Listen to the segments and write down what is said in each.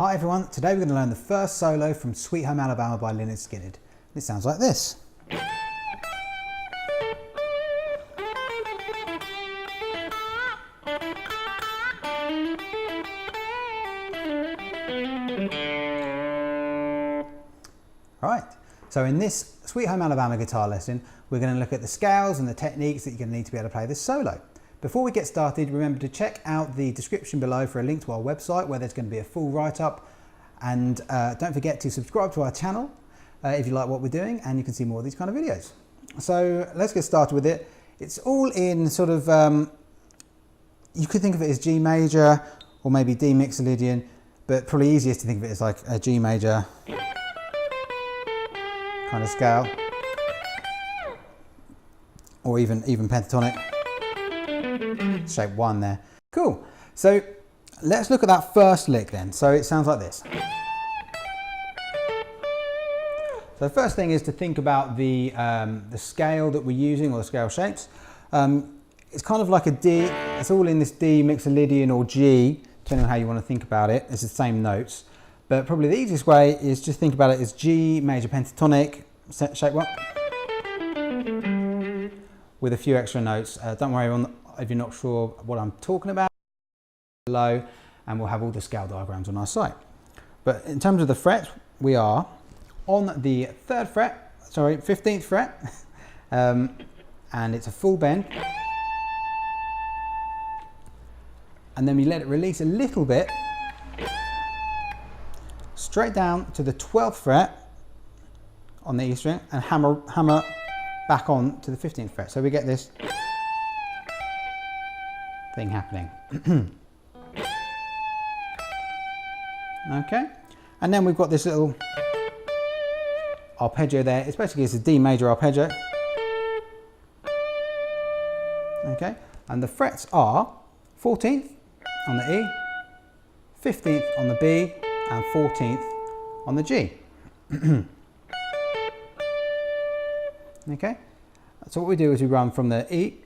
Hi everyone, today we're going to learn the first solo from Sweet Home Alabama by Lynyrd Skynyrd. It sounds like this. Right, so in this Sweet Home Alabama guitar lesson, we're going to look at the scales and the techniques that you're going to need to be able to play this solo. Before we get started, remember to check out the description below for a link to our website where there's going to be a full write-up, and don't forget to subscribe to our channel if you like what we're doing, and you can see more of these kind of videos. So let's get started with it. It's all in sort of, you could think of it as G major or maybe D mixolydian, but probably easiest to think of it as like a G major kind of scale, or even pentatonic. Shape 1 there. Cool. So let's look at that first lick then. So it sounds like this. So the first thing is to think about the scale that we're using, or the scale shapes. It's kind of like a D. It's all in this D mixolydian or G, depending on how you want to think about it. It's the same notes, but probably the easiest way is just think about it as G major pentatonic, shape 1, with a few extra notes. Don't worry if you're not sure what I'm talking about, below, and we'll have all the scale diagrams on our site. But in terms of the frets, we are on the 15th fret, and it's a full bend. And then we let it release a little bit, straight down to the 12th fret on the E string, and hammer back on to the 15th fret. So we get this thing happening. Okay, and then we've got this little arpeggio there. It's basically a D major arpeggio. Okay, and the frets are 14th on the E, 15th on the B, and 14th on the G. Okay, so what we do is we run from the E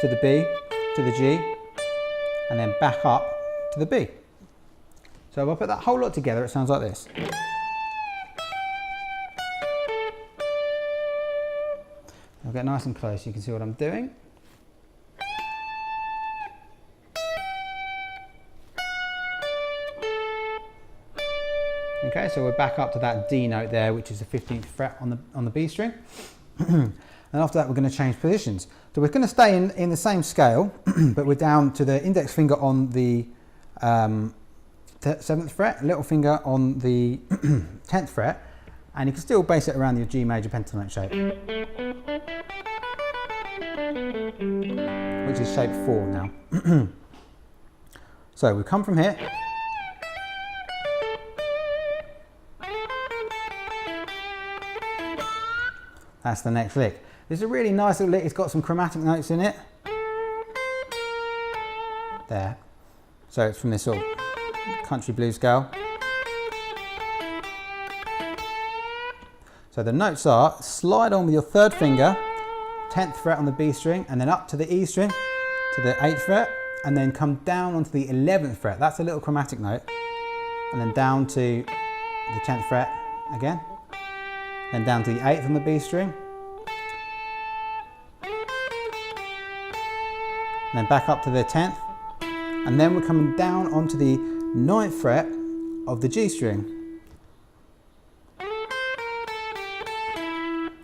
to the B to the G, and then back up to the B. So if I put that whole lot together, it sounds like this. I'll get nice and close so you can see what I'm doing. Okay, so we're back up to that D note there, which is the 15th fret on the B string. And after that, we're going to change positions. So we're going to stay in the same scale, but we're down to the index finger on the 7th fret, little finger on the 10th fret, and you can still base it around your G major pentatonic shape, which is shape 4 now. So we come from here. That's the next lick. This is a really nice little lick. It's got some chromatic notes in it. There. So it's from this sort of country blues scale. So the notes are: slide on with your 3rd finger, 10th fret on the B string, and then up to the E string, to the 8th fret, and then come down onto the 11th fret. That's a little chromatic note. And then down to the 10th fret again. Then down to the 8th on the B string. And then back up to the 10th. And then we're coming down onto the 9th fret of the G string.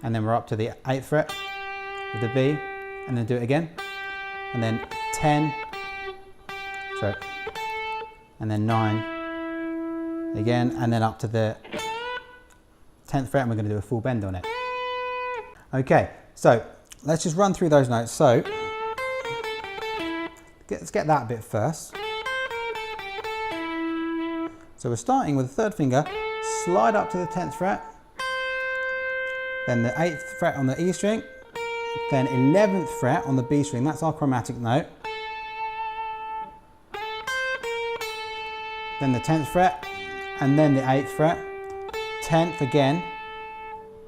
And then we're up to the 8th fret of the B, and then do it again. And then 10, sorry, and then 9 again, and then up to the 10th fret, and we're going to do a full bend on it. Okay, so let's just run through those notes. So let's get that bit first. So we're starting with the 3rd finger, slide up to the 10th fret, then the 8th fret on the E string, then 11th fret on the B string, that's our chromatic note, then the 10th fret, and then the 8th fret, 10th again,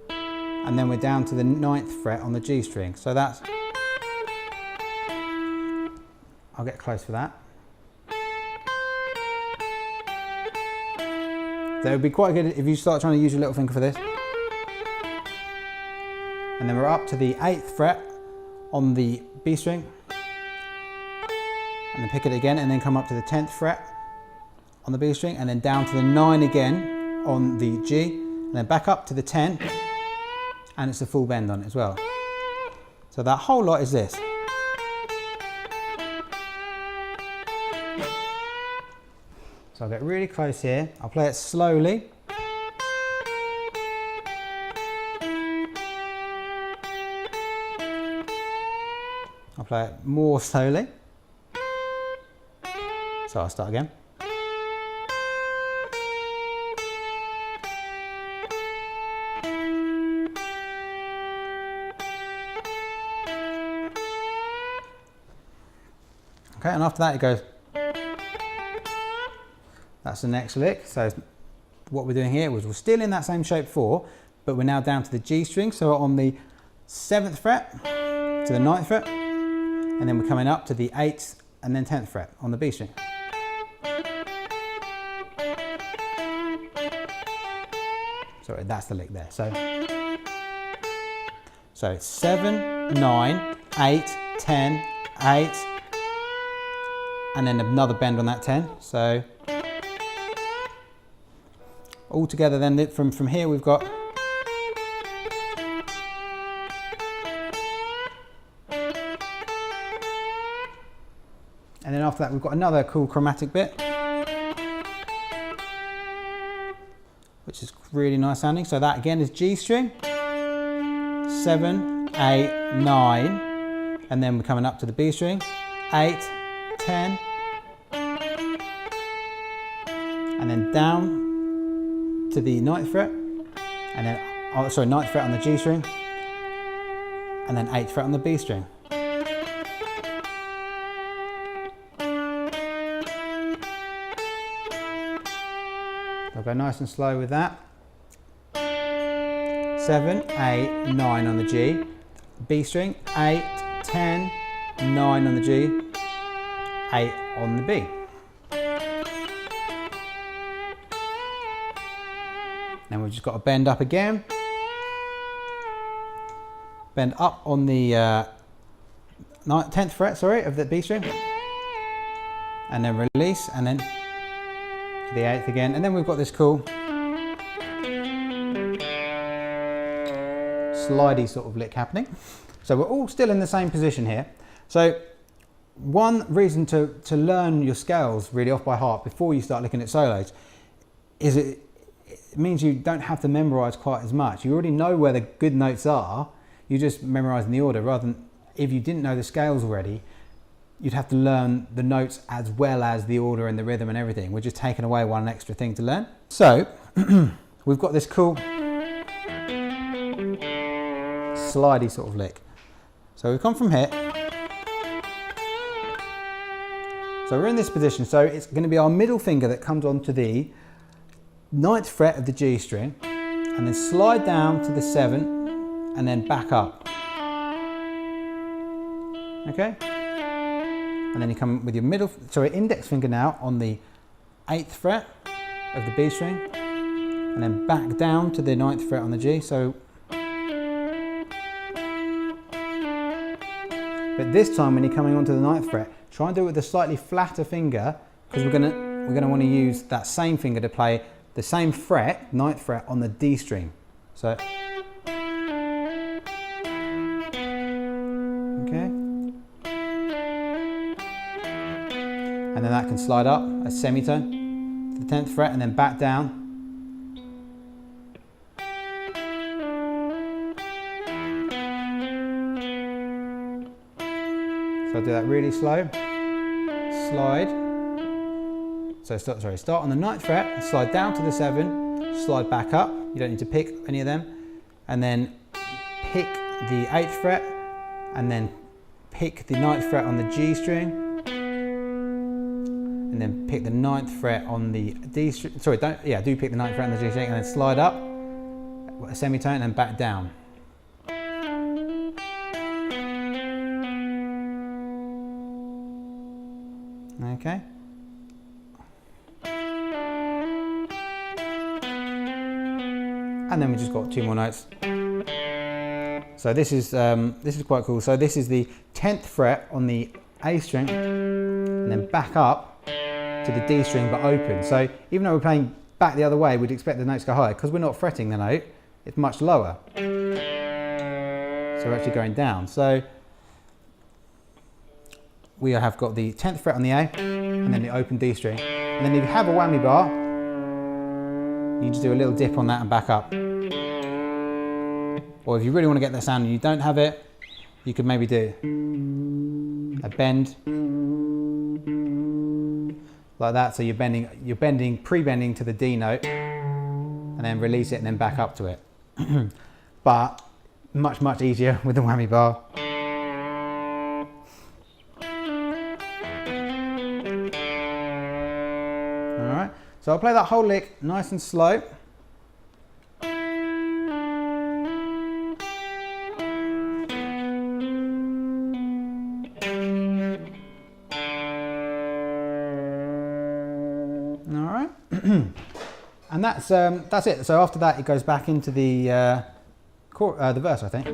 and then we're down to the 9th fret on the G string. So that's, I'll get close for that. So it would be quite good if you start trying to use your little finger for this. And then we're up to the 8th fret on the B string. And then pick it again, and then come up to the 10th fret on the B string, and then down to the 9 again on the G, and then back up to the 10, and it's a full bend on it as well. So that whole lot is this. So I'll get really close here. I'll play it slowly. I'll play it more slowly. So I'll start again. Okay, and after that it goes. That's the next lick. So what we're doing here was we're still in that same shape before, but we're now down to the G string. So on the 7th fret to the 9th fret, and then we're coming up to the 8th and then 10th fret on the B string. Sorry, that's the lick there. So it's 7, 9, 8, 10, 8, and then another bend on that 10. So all together then from here we've got and then after that we've got another cool chromatic bit, which is really nice sounding. So that again is G string, 7, 8, 9, and then we're coming up to the B string, 8, 10, and then down to the 9th fret, and then, 9th fret on the G string, and then 8th fret on the B string. I'll go nice and slow with that. 7, 8, 9 on the G, B string, 8, 10, 9 on the G, 8 on the B. Then we've just got to bend up again. Bend up on the 10th fret, of the B string. And then release, and then to the 8th again. And then we've got this cool slidey sort of lick happening. So we're all still in the same position here. So one reason to learn your scales really off by heart before you start looking at solos is it means you don't have to memorize quite as much. You already know where the good notes are. You just memorize in the order, rather than if you didn't know the scales already, you'd have to learn the notes as well as the order and the rhythm and everything. We're just taking away one extra thing to learn. So we've got this cool slidey sort of lick. So we've come from here. So we're in this position. So it's going to be our middle finger that comes onto the 9th fret of the G string, and then slide down to the 7th, and then back up. Okay? And then you come with your index finger now on the 8th fret of the B string, and then back down to the 9th fret on the G. So, but this time when you're coming onto the 9th fret, try and do it with a slightly flatter finger, because we're gonna want to use that same finger to play the same fret, 9th fret, on the D string. So, okay. And then that can slide up a semitone to the 10th fret and then back down. So I'll do that really slow. Slide. So start on the 9th fret, slide down to the 7, slide back up. You don't need to pick any of them. And then pick the 8th fret, and then pick the 9th fret on the G string. And then pick the 9th fret on the D string. Do pick the 9th fret on the G string, and then slide up, a semitone, and then back down. Okay. and then we just got 2 more notes. So this is quite cool. So this is the 10th fret on the A string, and then back up to the D string but open. So even though we're playing back the other way, we'd expect the notes to go higher. Because we're not fretting the note, it's much lower. So we're actually going down. So we have got the 10th fret on the A, and then the open D string. And then if you have a whammy bar, you just do a little dip on that and back up. Or if you really want to get that sound and you don't have it, you could maybe do a bend like that. So you're pre-bending to the D note, and then release it and then back up to it. But much easier with the whammy bar. All right, so I'll play that whole lick nice and slow. And that's it. So after that, it goes back into the verse, I think.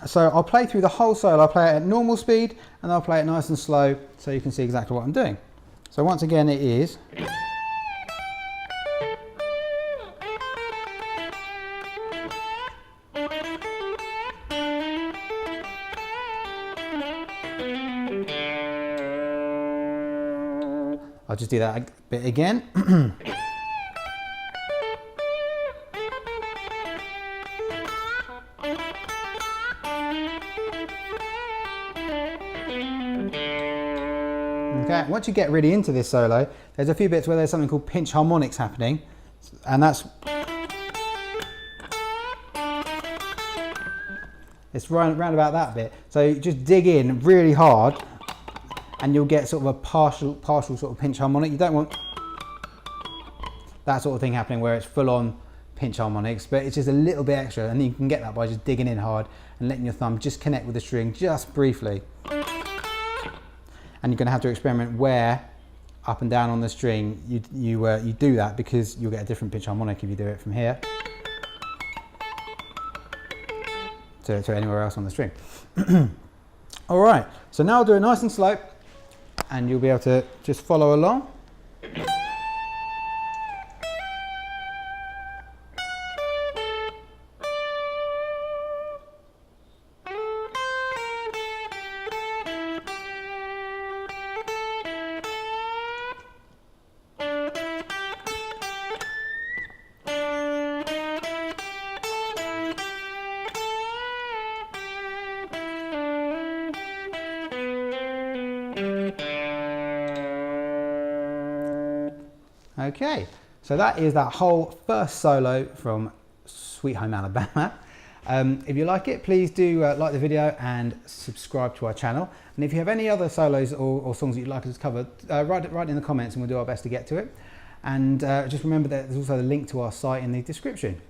So I'll play through the whole solo. I'll play it at normal speed, and I'll play it nice and slow, so you can see exactly what I'm doing. So once again, it is. I'll just do that a bit again. Okay, once you get really into this solo, there's a few bits where there's something called pinch harmonics happening, and it's round about that bit. So you just dig in really hard, and you'll get sort of a partial sort of pinch harmonic. You don't want that sort of thing happening where it's full on pinch harmonics, but it's just a little bit extra, and you can get that by just digging in hard and letting your thumb just connect with the string just briefly. And you're going to have to experiment where up and down on the string you do that, because you'll get a different pitch harmonic if you do it from here to anywhere else on the string. All right, so now I'll do it nice and slow, and you'll be able to just follow along. Okay, so that is that whole first solo from Sweet Home Alabama. If you like it, please do like the video and subscribe to our channel. And if you have any other solos or songs that you'd like us to cover, write it in the comments and we'll do our best to get to it. And just remember that there's also a link to our site in the description.